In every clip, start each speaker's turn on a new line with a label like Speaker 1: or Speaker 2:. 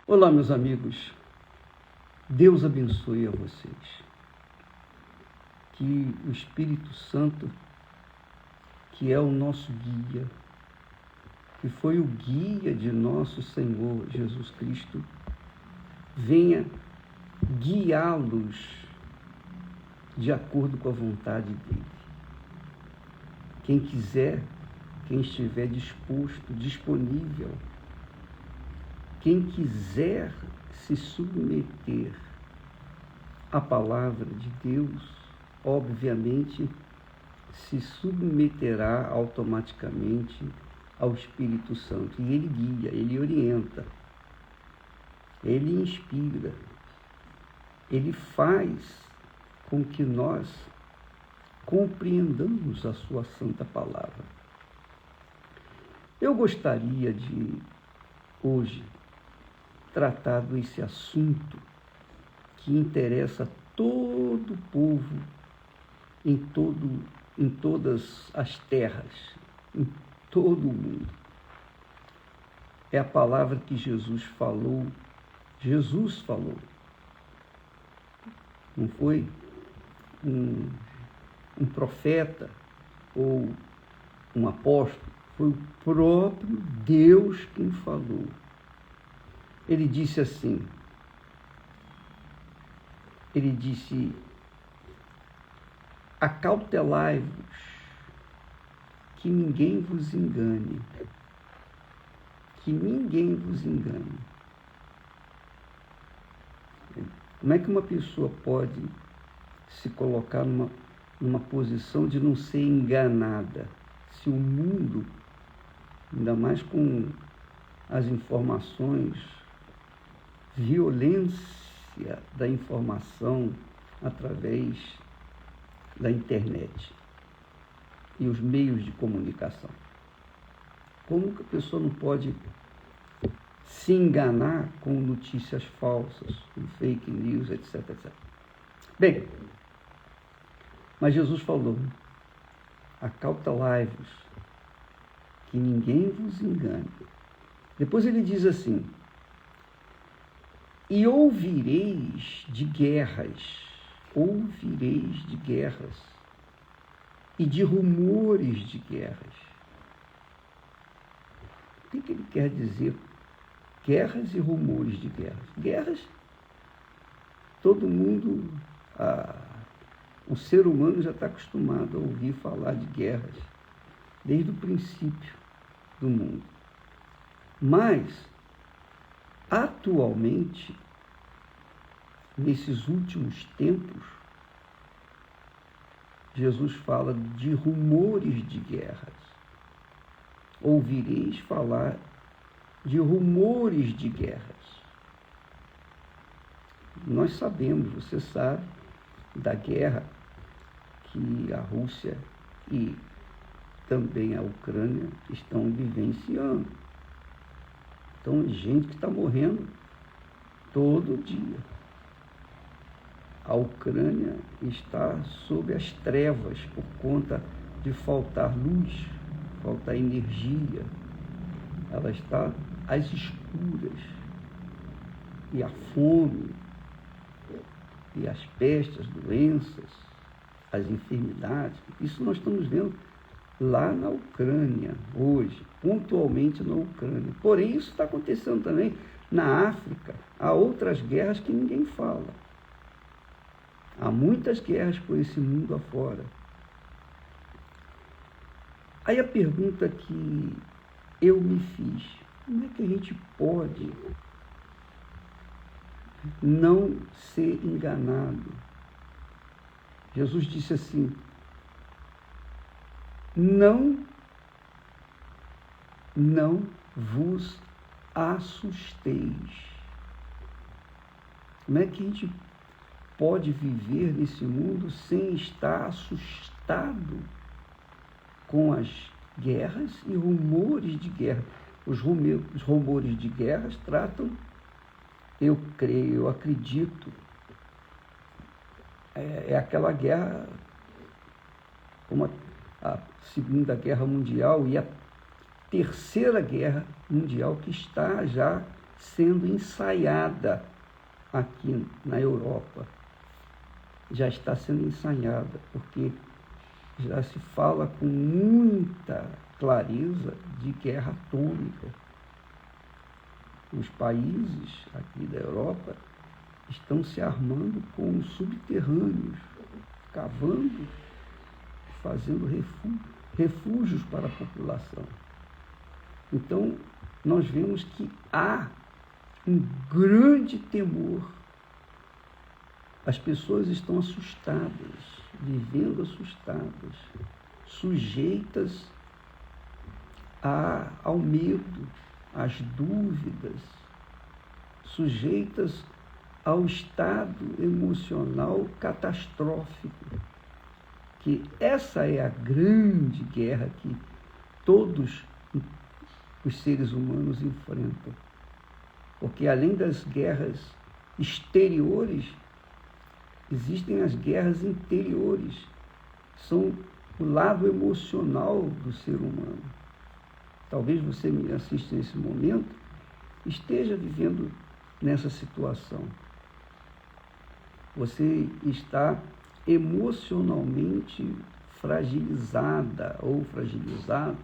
Speaker 1: Olá, meus amigos. Deus abençoe a vocês. Que o Espírito Santo, que é o nosso guia, que foi o guia de nosso Senhor Jesus Cristo, venha guiá-los de acordo com a vontade dele. Quem quiser, quem estiver disposto, disponível, quem quiser se submeter à palavra de Deus, obviamente se submeterá automaticamente ao Espírito Santo. E ele guia, ele orienta, ele inspira, ele faz com que nós compreendamos a sua santa palavra. Eu gostaria de, hoje, tratar desse assunto que interessa todo o povo em todas as terras, em todo o mundo. É a palavra que Jesus falou. Não foi um profeta ou um apóstolo, foi o próprio Deus quem falou. Ele disse assim, acautelai-vos, que ninguém vos engane. Que ninguém vos engane. Como é que uma pessoa pode se colocar numa posição de não ser enganada? Se o mundo, ainda mais com as informações, violência da informação através da internet e os meios de comunicação. Como que a pessoa não pode se enganar com notícias falsas, com fake news, etc, etc. Bem, mas Jesus falou, acautelai-vos, que ninguém vos engane. Depois ele diz assim, e ouvireis de guerras e de rumores de guerras. O que ele quer dizer? Guerras e rumores de guerras. Guerras, todo mundo, o ser humano já está acostumado a ouvir falar de guerras, desde o princípio do mundo. Mas, atualmente, nesses últimos tempos, Jesus fala de rumores de guerras. Ouvireis falar de rumores de guerras. Nós sabemos, você sabe, da guerra que a Rússia e também a Ucrânia estão vivenciando. Então, gente que está morrendo todo dia. A Ucrânia está sob as trevas por conta de faltar luz, faltar energia. Ela está às escuras. E a fome, e as pestes, as doenças, as enfermidades, isso nós estamos vendo lá na Ucrânia, hoje, pontualmente na Ucrânia. Porém, isso está acontecendo também na África. Há outras guerras que ninguém fala. Há muitas guerras por esse mundo afora. Aí a pergunta que eu me fiz, como é que a gente pode não ser enganado? Jesus disse assim, não vos assusteis. Como é que a gente pode viver nesse mundo sem estar assustado com as guerras e rumores de guerra? Os rumores de guerras tratam, eu creio, eu acredito, é aquela guerra, como a Segunda Guerra Mundial e a Terceira Guerra Mundial, que está já sendo ensaiada aqui na Europa. Já está sendo ensaiada, porque já se fala com muita clareza de guerra atômica. Os países aqui da Europa estão se armando com subterrâneos, cavando, fazendo refúgios para a população. Então, nós vemos que há um grande temor. As pessoas estão assustadas, vivendo assustadas, sujeitas ao medo, às dúvidas, sujeitas ao estado emocional catastrófico. Que essa é a grande guerra que todos os seres humanos enfrentam. Porque além das guerras exteriores, existem as guerras interiores. São o lado emocional do ser humano. Talvez você me assista nesse momento, esteja vivendo nessa situação. Você está emocionalmente fragilizada ou fragilizado.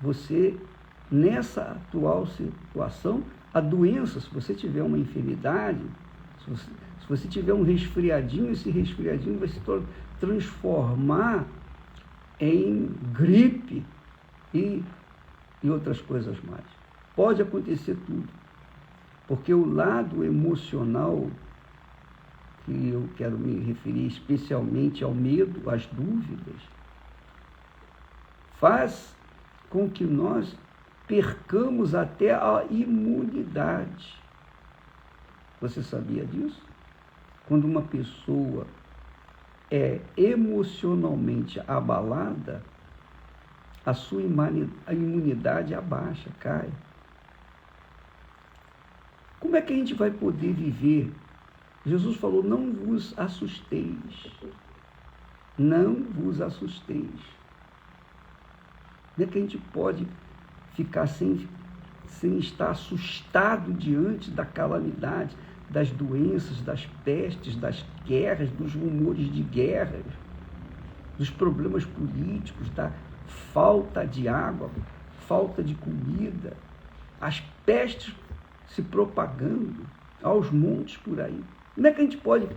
Speaker 1: Você, nessa atual situação, a doença, se você tiver uma enfermidade, se você tiver um resfriadinho, esse resfriadinho vai se transformar em gripe e outras coisas mais. Pode acontecer tudo, porque o lado emocional, que eu quero me referir especialmente ao medo, às dúvidas, faz com que nós percamos até a imunidade. Você sabia disso? Quando uma pessoa é emocionalmente abalada, a sua imunidade abaixa, cai. Como é que a gente vai poder viver? Jesus falou, não vos assusteis. Não vos assusteis. Como é que a gente pode ficar sem estar assustado diante da calamidade, das doenças, das pestes, das guerras, dos rumores de guerras, dos problemas políticos, da falta de água, falta de comida, as pestes se propagando aos montes por aí. Como é que a gente pode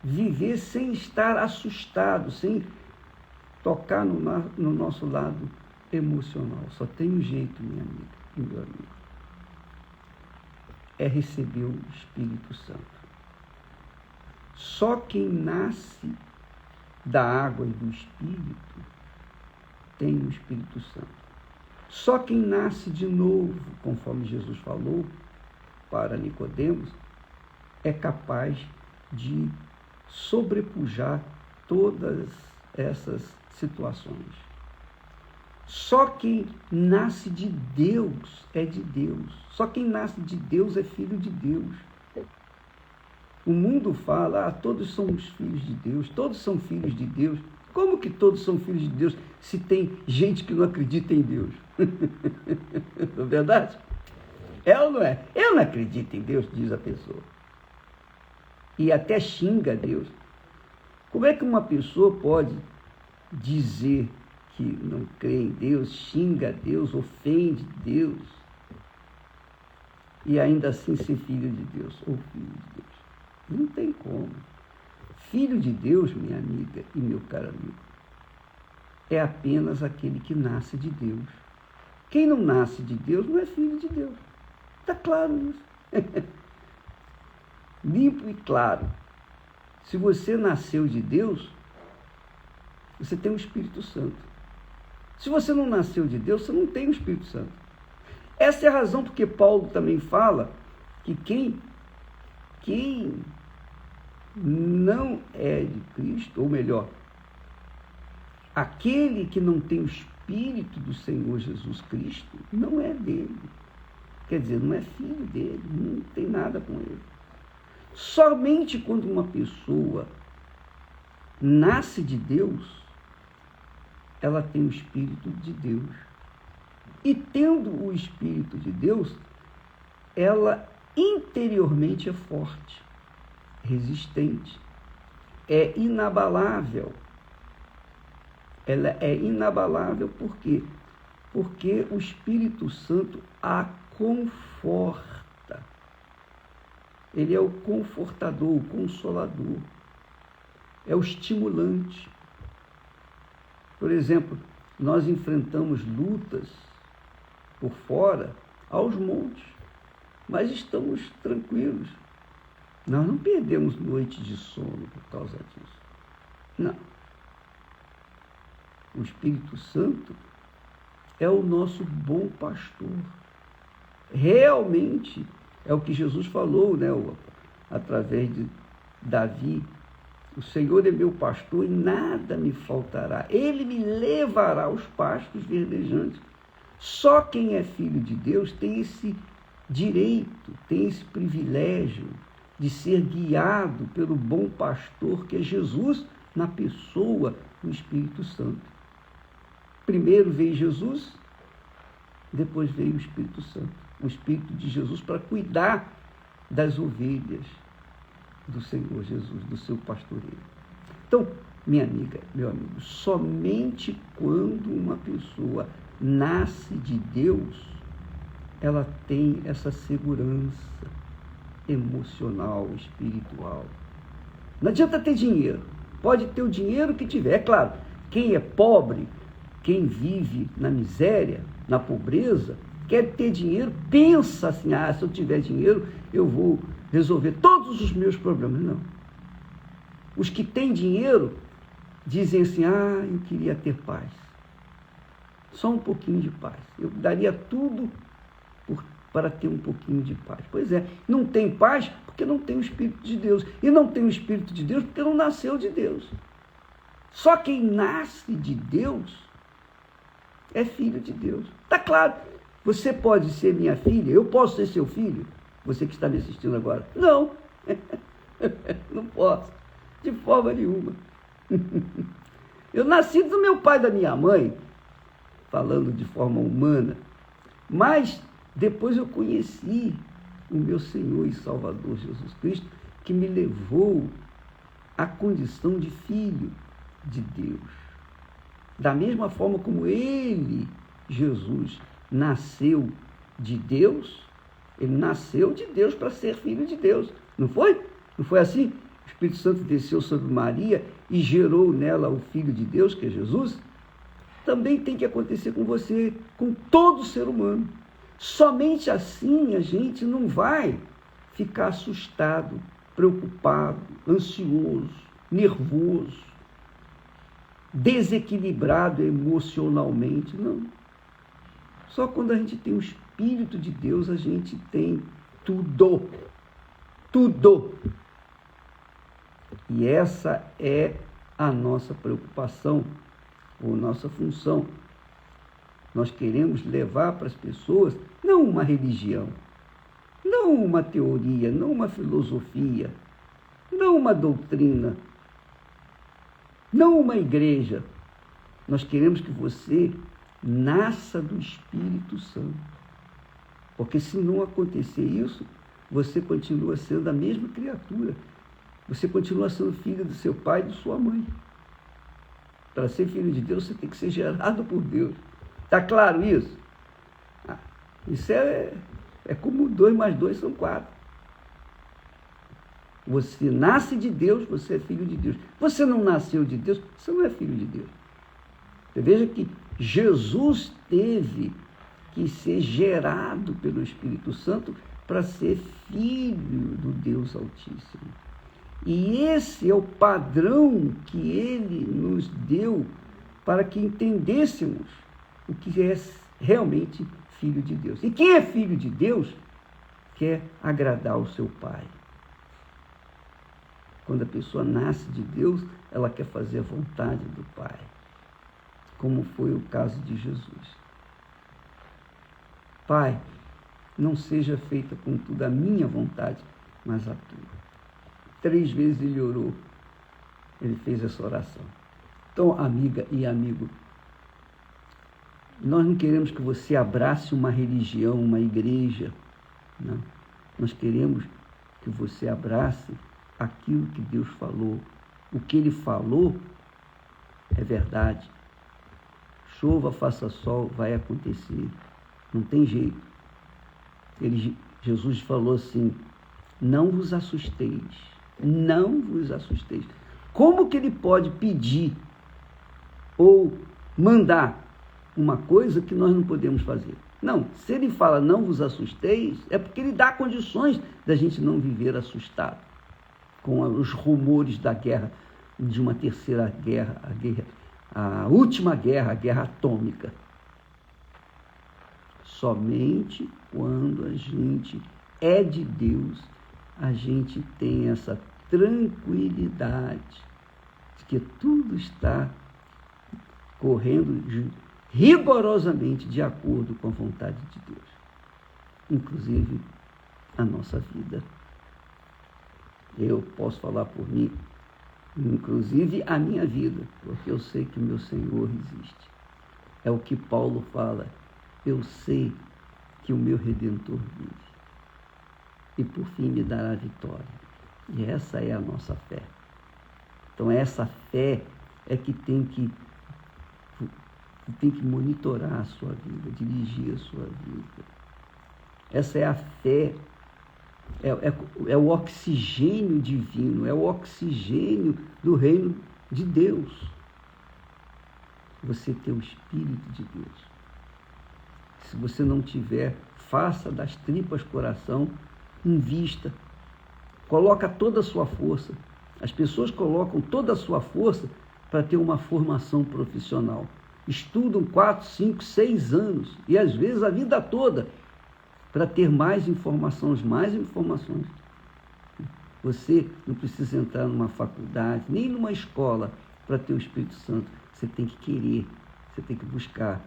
Speaker 1: viver sem estar assustado, sem tocar no nosso lado emocional? Só tem um jeito, minha amiga e meu amigo. É receber o Espírito Santo. Só quem nasce da água e do Espírito tem o Espírito Santo. Só quem nasce de novo, conforme Jesus falou para Nicodemos, é capaz de sobrepujar todas essas situações. Só quem nasce de Deus é de Deus. Só quem nasce de Deus é filho de Deus. O mundo fala, todos somos filhos de Deus, todos são filhos de Deus. Como que todos são filhos de Deus se tem gente que não acredita em Deus? Não é verdade? É ou não é? Eu não acredito em Deus, diz a pessoa. E até xinga Deus. Como é que uma pessoa pode dizer que não crê em Deus, xinga Deus, ofende Deus, e ainda assim ser filho de Deus ou filho de Deus? Não tem como. Filho de Deus, minha amiga e meu caro amigo, é apenas aquele que nasce de Deus. Quem não nasce de Deus não é filho de Deus. Está claro isso. Limpo e claro. Se você nasceu de Deus, você tem o Espírito Santo. Se você não nasceu de Deus, você não tem o Espírito Santo. Essa é a razão porque Paulo também fala que quem não é de Cristo, ou melhor, aquele que não tem o Espírito do Senhor Jesus Cristo, não é dele. Quer dizer, não é filho dele, não tem nada com ele. Somente quando uma pessoa nasce de Deus, ela tem o Espírito de Deus. E tendo o Espírito de Deus, ela interiormente é forte, resistente, é inabalável. Ela é inabalável por quê? Porque o Espírito Santo a conforta. Ele é o confortador, o consolador. É o estimulante. Por exemplo, nós enfrentamos lutas por fora aos montes, mas estamos tranquilos. Nós não perdemos noite de sono por causa disso. Não. O Espírito Santo é o nosso bom pastor. Realmente é o que Jesus falou, né, através de Davi. O Senhor é meu pastor e nada me faltará. Ele me levará aos pastos verdejantes. Só quem é filho de Deus tem esse direito, tem esse privilégio de ser guiado pelo bom pastor, que é Jesus, na pessoa do Espírito Santo. Primeiro veio Jesus, depois veio o Espírito Santo. O Espírito de Jesus para cuidar das ovelhas do Senhor Jesus, do seu pastoreio. Então, minha amiga, meu amigo, somente quando uma pessoa nasce de Deus, ela tem essa segurança emocional, espiritual. Não adianta ter dinheiro. Pode ter o dinheiro que tiver. É claro, quem é pobre, quem vive na miséria, na pobreza, quer ter dinheiro, pensa assim, se eu tiver dinheiro, eu vou resolver todos os meus problemas. Não. Os que têm dinheiro dizem assim, eu queria ter paz. Só um pouquinho de paz. Eu daria tudo para ter um pouquinho de paz. Pois é, não tem paz porque não tem o Espírito de Deus. E não tem o Espírito de Deus porque não nasceu de Deus. Só quem nasce de Deus é filho de Deus. Tá claro, você pode ser minha filha, eu posso ser seu filho, você que está me assistindo agora. Não, não posso, de forma nenhuma. Eu nasci do meu pai e da minha mãe, falando de forma humana, mas depois eu conheci o meu Senhor e Salvador Jesus Cristo, que me levou à condição de filho de Deus. Da mesma forma como ele, Jesus, nasceu de Deus, ele nasceu de Deus para ser filho de Deus. Não foi? Não foi assim? O Espírito Santo desceu sobre Maria e gerou nela o Filho de Deus, que é Jesus. Também tem que acontecer com você, com todo ser humano. Somente assim a gente não vai ficar assustado, preocupado, ansioso, nervoso, desequilibrado emocionalmente. Não. Só quando a gente tem o Espírito de Deus, a gente tem tudo. Tudo. E essa é a nossa preocupação, ou nossa função. Nós queremos levar para as pessoas não uma religião, não uma teoria, não uma filosofia, não uma doutrina, não uma igreja. Nós queremos que você nasça do Espírito Santo. Porque se não acontecer isso, você continua sendo a mesma criatura. Você continua sendo filho do seu pai e de sua mãe. Para ser filho de Deus, você tem que ser gerado por Deus. Está claro isso? Isso é como 2 mais 2 são 4. Você nasce de Deus, você é filho de Deus. Você não nasceu de Deus, você não é filho de Deus. Você veja que Jesus teve que ser gerado pelo Espírito Santo para ser filho do Deus Altíssimo. E esse é o padrão que ele nos deu para que entendêssemos o que é realmente filho de Deus. E quem é filho de Deus quer agradar o seu Pai. Quando a pessoa nasce de Deus, ela quer fazer a vontade do Pai, como foi o caso de Jesus. Pai, não seja feita contudo a minha vontade, mas a tua. 3 vezes ele orou, ele fez essa oração. Então, amiga e amigo, Nós não queremos que você abrace uma religião, uma igreja. Não. Nós queremos que você abrace aquilo que Deus falou. O que Ele falou é verdade. Chova, faça sol, vai acontecer. Não tem jeito. Jesus falou assim, não vos assusteis. Não vos assusteis. Como que Ele pode pedir ou mandar uma coisa que nós não podemos fazer? Não, se Ele fala não vos assusteis, é porque Ele dá condições da gente não viver assustado com os rumores da guerra, de uma terceira guerra, a última guerra, a guerra atômica. Somente quando a gente é de Deus, a gente tem essa tranquilidade de que tudo está correndo rigorosamente de acordo com a vontade de Deus, inclusive a nossa vida. Eu posso falar por mim, inclusive a minha vida, porque eu sei que o meu Senhor existe. É o que Paulo fala, eu sei que o meu Redentor vive e por fim me dará vitória. E essa é a nossa fé. Então essa fé é que tem que monitorar a sua vida, dirigir a sua vida. Essa é a fé, é o oxigênio divino, é o oxigênio do reino de Deus. Você tem o Espírito de Deus. Se você não tiver, faça das tripas coração, invista, coloca toda a sua força. As pessoas colocam toda a sua força para ter uma formação profissional. Estudam 4, 5, 6 anos, e às vezes a vida toda, para ter mais informações. Você não precisa entrar numa faculdade, nem numa escola para ter o Espírito Santo. Você tem que querer, você tem que buscar,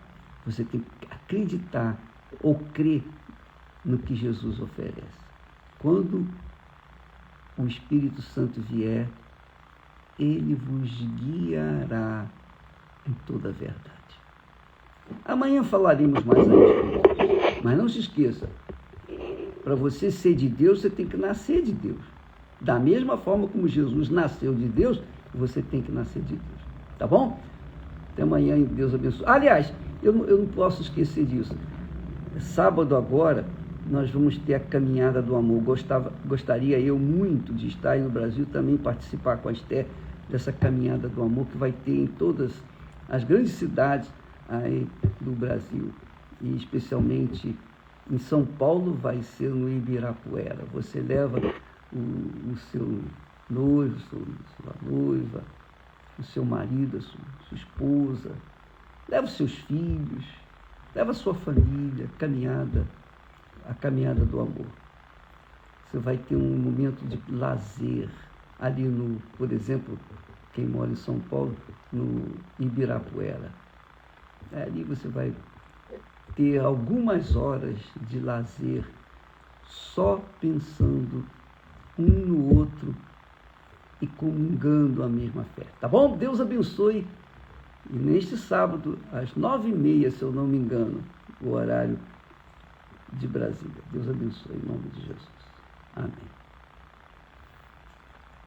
Speaker 1: você tem que acreditar ou crer no que Jesus oferece. Quando o Espírito Santo vier, ele vos guiará em toda a verdade. Amanhã falaremos mais a respeito. Mas não se esqueça, para você ser de Deus, você tem que nascer de Deus. Da mesma forma como Jesus nasceu de Deus, você tem que nascer de Deus. Tá bom? Até amanhã e Deus abençoe. Aliás, eu não posso esquecer disso. Sábado agora, nós vamos ter a Caminhada do Amor. Gostaria eu muito de estar aí no Brasil, também participar com a Esther dessa Caminhada do Amor, que vai ter em todas as grandes cidades aí do Brasil. E especialmente em São Paulo vai ser no Ibirapuera. Você leva o seu noivo, sua noiva, o seu marido, a sua esposa, leva os seus filhos, leva a sua família, a caminhada do amor. Você vai ter um momento de lazer ali por exemplo, quem mora em São Paulo, no Ibirapuera. Ali você vai ter algumas horas de lazer só pensando um no outro e comungando a mesma fé. Tá bom? Deus abençoe. E neste sábado, às 9h30, se eu não me engano, o horário de Brasília. Deus abençoe em nome de Jesus. Amém.